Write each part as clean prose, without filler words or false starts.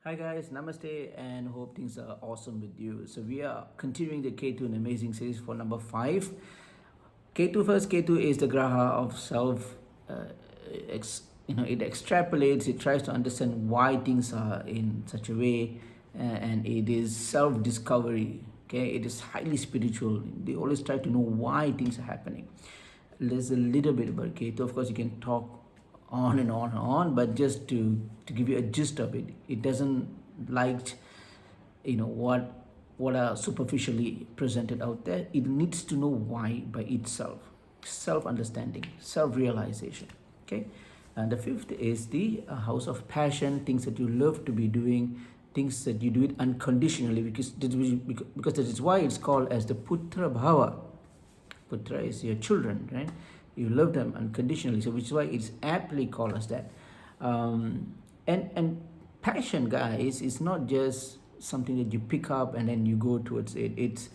Hi guys, namaste and hope things are awesome with you. So we are continuing the Ketu an amazing series for number 5. Ketu first, Ketu is the graha of self. It extrapolates, it tries to understand why things are in such a way, and it is self-discovery. Okay, it is highly spiritual. They always try to know why things are happening. There's a little bit about Ketu. Of course, you can talk on and on and on, but just to give you a gist of it, it doesn't like what are superficially presented out there. It needs to know why by itself. Self-understanding, self-realization. Okay, and the fifth is the house of passion, things that you love to be doing, things that you do it unconditionally, because that is why it's called as the putra bhava. Putra is your children, right? You love them unconditionally, so which is why it's aptly called as that. And passion, guys, is not just something that you pick up and then you go towards it. It's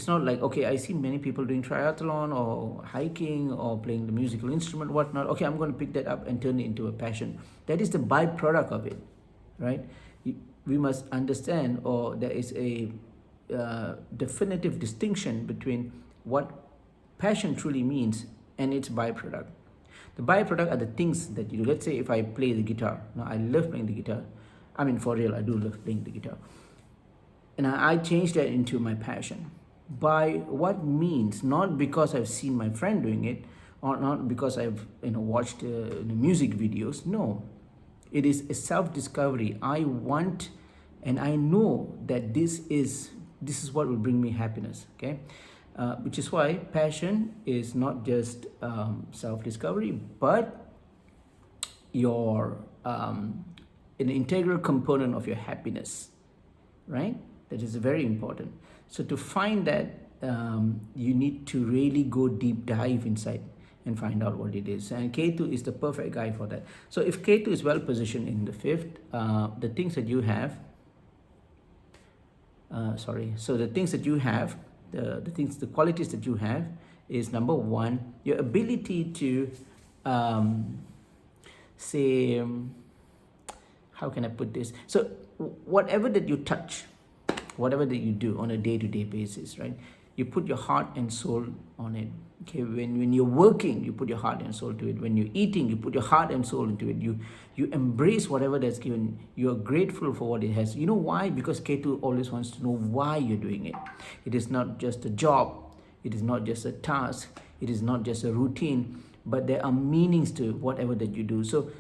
not like, okay, I see many people doing triathlon or hiking or playing the musical instrument, whatnot. Okay, I'm going to pick that up and turn it into a passion. That is the byproduct of it, right? We must understand, or there is a definitive distinction between what passion truly means and its byproduct. The byproduct are the things that you do. Let's say if I play the guitar. Now, I love playing the guitar. I mean, for real, I do love playing the guitar. And I changed that into my passion. By what means? Not because I've seen my friend doing it, or not because I've watched music videos. No, it is a self-discovery. I want, and I know that this is what will bring me happiness. Okay. Which is why passion is not just self-discovery, but your an integral component of your happiness, right? That is very important. So to find that, you need to really go deep dive inside and find out what it is. And Ketu is the perfect guy for that. So if Ketu is well positioned in the fifth, the things that you have, the qualities that you have is, number one, your ability to say, how can I put this? So whatever that you touch, whatever that you do on a day-to-day basis, right? You put your heart and soul on it. Okay, when you're working, you put your heart and soul to it. When you're eating, you put your heart and soul into it. You embrace whatever that's given. You're grateful for what it has. You know why? Because Ketu always wants to know why you're doing it. It is not just a job. It is not just a task. It is not just a routine. But there are meanings to whatever that you do. So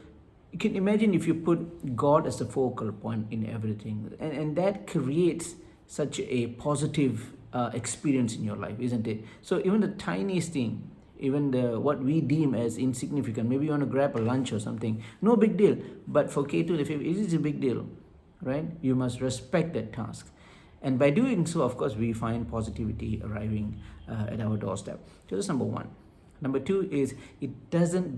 you can imagine if you put God as the focal point in everything, and that creates such a positive experience in your life, isn't it? So even the tiniest thing, even what we deem as insignificant, maybe you want to grab a lunch or something, no big deal. But for Ketu, it is a big deal, right? You must respect that task. And by doing so, of course, we find positivity arriving at our doorstep. So that's number one. Number two is it doesn't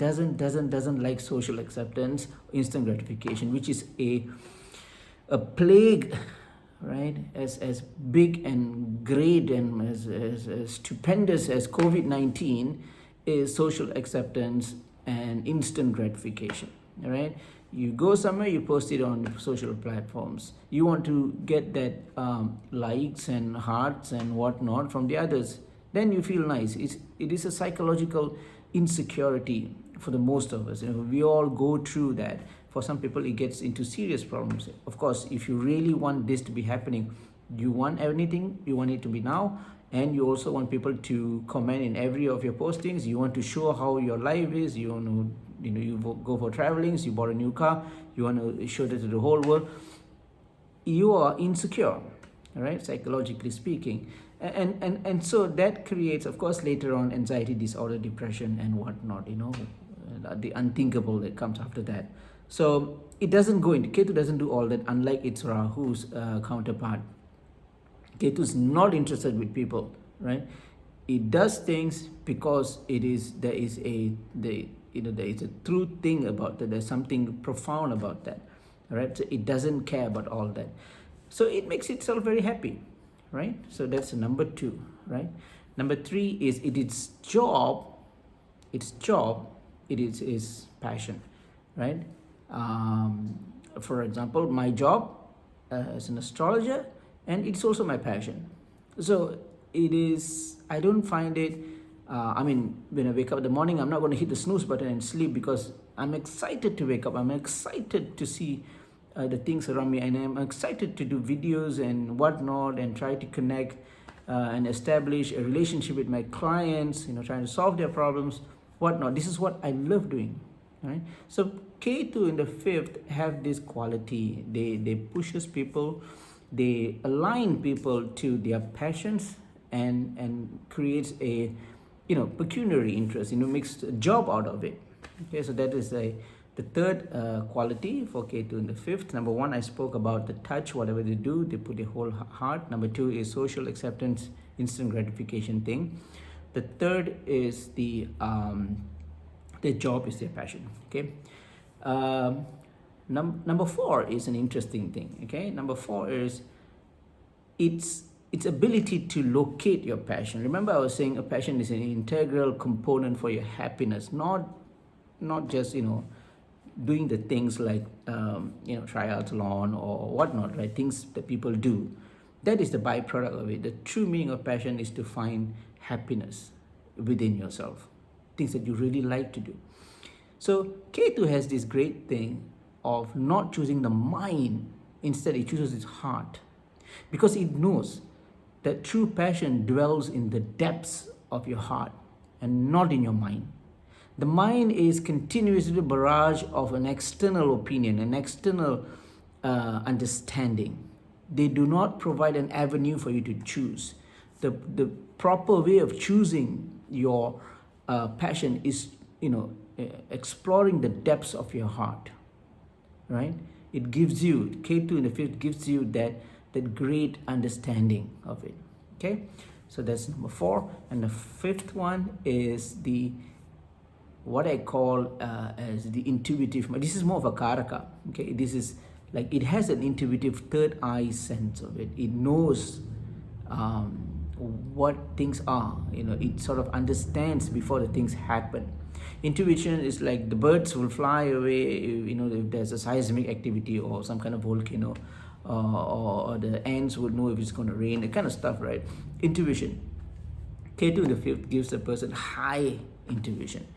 like social acceptance, instant gratification, which is a plague, right? As big and great and as stupendous as COVID-19 is social acceptance and instant gratification, right? You go somewhere, you post it on the social platforms. You want to get that likes and hearts and whatnot from the others. Then you feel nice. It is a psychological insecurity for the most of us. We all go through that. For some people, it gets into serious problems. Of course, if you really want this to be happening, you want anything, you want it to be now, and you also want people to comment in every of your postings. You want to show how your life is. You want to, you go for travelings. You bought a new car. You want to show that to the whole world. You are insecure, right? Psychologically speaking. And so that creates, of course, later on anxiety disorder, depression, and whatnot, the unthinkable that comes after that. So it doesn't go into, Ketu doesn't do all that, unlike its Rahu's counterpart. Ketu is not interested with people, right? It does things because there is a true thing about that. There's something profound about that, right? So it doesn't care about all that. So it makes itself very happy, right? So that's number two, right? Number three is its job, it is passion, right? For example, my job as an astrologer, and it's also my passion. So it is, I don't find it, I mean, when I wake up in the morning, I'm not going to hit the snooze button and sleep, because I'm excited to wake up. I'm excited to see the things around me, and I'm excited to do videos and whatnot, and try to connect and establish a relationship with my clients, trying to solve their problems, whatnot. This is what I love doing, right? So Ketu in the fifth have this quality. They pushes people, they align people to their passions, and creates a pecuniary interest, makes a job out of it. Okay, so that is the third quality for Ketu in the fifth. Number one, I spoke about the touch. Whatever they do, they put their whole heart. Number two is social acceptance, instant gratification thing. The third is their job is their passion. Okay. Number four is an interesting thing. Okay. Number four is its ability to locate your passion. Remember, I was saying a passion is an integral component for your happiness, not just doing the things like triathlon or whatnot, right? Things that people do. That is the byproduct of it. The true meaning of passion is to find happiness within yourself, things that you really like to do. So Ketu has this great thing of not choosing the mind, instead it chooses its heart, because it knows that true passion dwells in the depths of your heart and not in your mind. The mind is continuously a barrage of an external opinion, an external understanding. They do not provide an avenue for you to choose. The proper way of choosing your passion is, exploring the depths of your heart, right? It gives you, Ketu in the fifth gives you that great understanding of it. Okay, so that's number four. And the fifth one is what I call as the intuitive. This is more of a karaka. Okay, this is like, it has an intuitive third eye sense of it. It knows what things are. It sort of understands before the things happen. Intuition is like the birds will fly away, if there's a seismic activity or some kind of volcano, or the ants would know if it's going to rain, that kind of stuff, right? Intuition. Ketu in the fifth gives a person high intuition.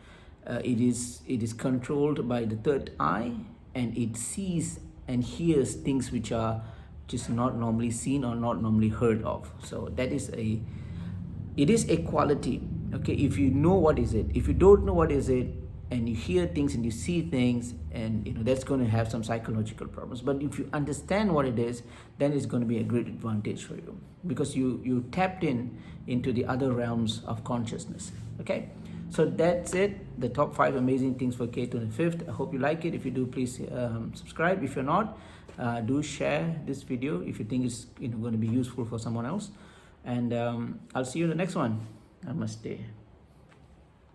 It is controlled by the third eye, and it sees and hears things which are just not normally seen or not normally heard of. So that is it is a quality. Okay, if you know what is it, if you don't know what is it, and you hear things and you see things, and that's going to have some psychological problems. But if you understand what it is, then it's going to be a great advantage for you, because you tapped into the other realms of consciousness. Okay, so that's it, the top 5 amazing things for Ketu in the fifth. I hope you like it. If you do, please subscribe. If you're not, do share this video if you think it's going to be useful for someone else. And I'll see you in the next one. Namaste.